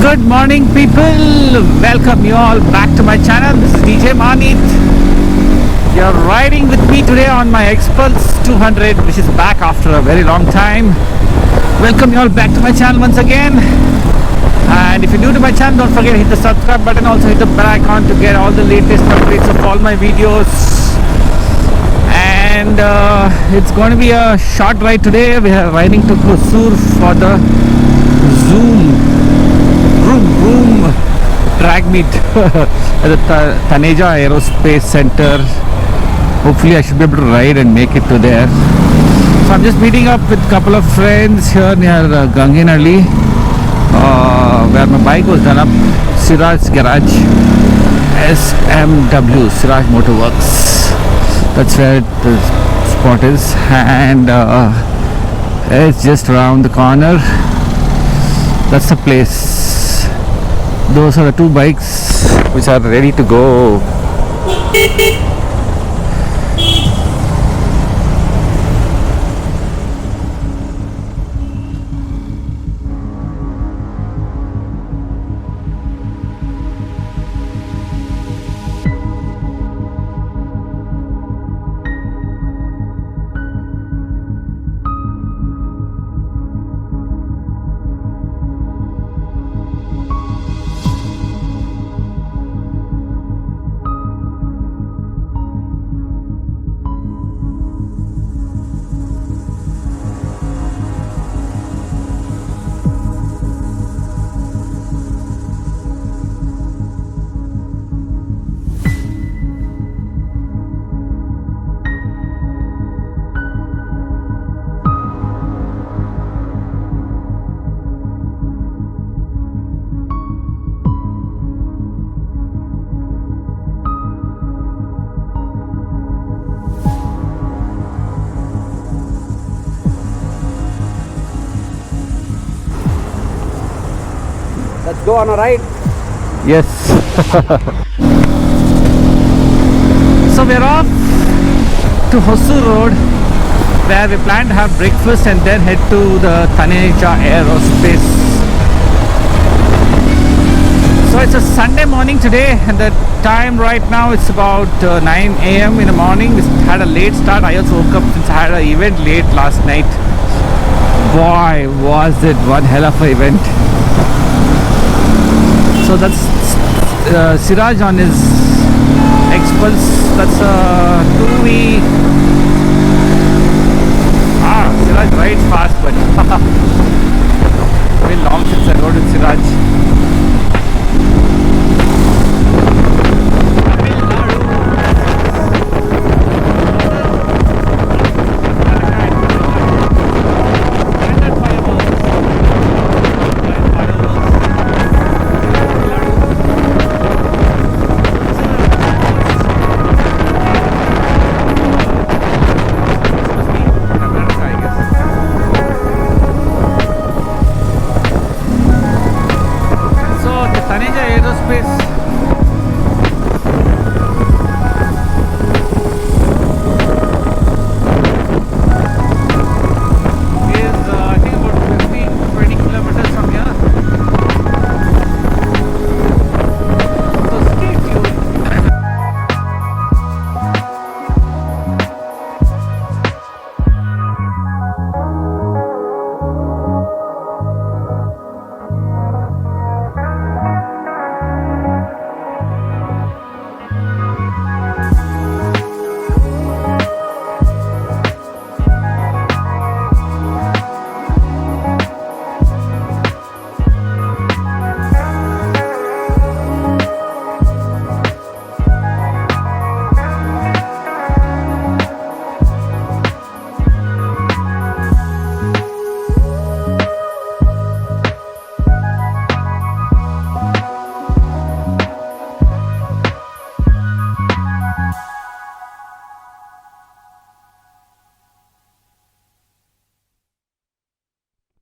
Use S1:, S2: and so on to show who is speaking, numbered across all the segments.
S1: Good morning people, welcome you all back to my channel. This is Djmahaneet. You're riding with me today on my Xpulse 200, which is back after a very long time. Welcome you all back to my channel once again. And if you're new to my channel, don't forget to hit the subscribe button, also hit the bell icon to get all the latest updates of all my videos. And it's going to be a short ride today. We are riding to Hosur for the VROOM drag meet at the Taneja Aerospace Center. Hopefully I should be able to ride and make it to there. So I'm just meeting up with a couple of friends here near Ganga Nagar, where my bike was done up. Siraj's Garage, SMW, Siraj Motorworks. That's where the spot is, and it's just around the corner. That's the place. Those are the two bikes which are ready to go.
S2: Let's go on a ride.
S1: Yes. So we're off to Hosur Road, where we plan to have breakfast and then head to the Taneja Aerospace. So it's a Sunday morning today, and the time right now it's about 9 a.m. in the morning. We had a late start. I also woke up since I had an event late last night. Boy, was it one hell of an event. So that's Siraj on his Xpulse. That's a 2V. Siraj rides fast, but very long since I rode with Siraj.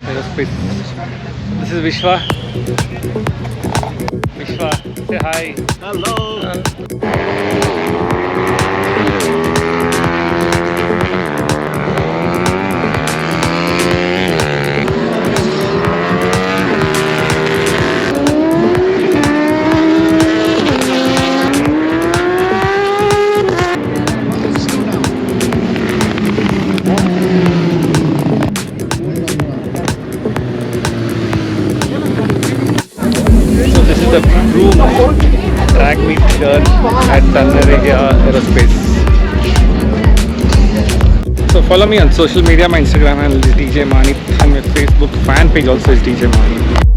S1: Aerospace. This is Vishwa. Vishwa, say hi.
S2: Hello.
S1: the VROOM track meet here at Taneja Aerospace. So follow me on social media. My Instagram handle is Djmahaneet and my Facebook fan page also is Djmahaneet.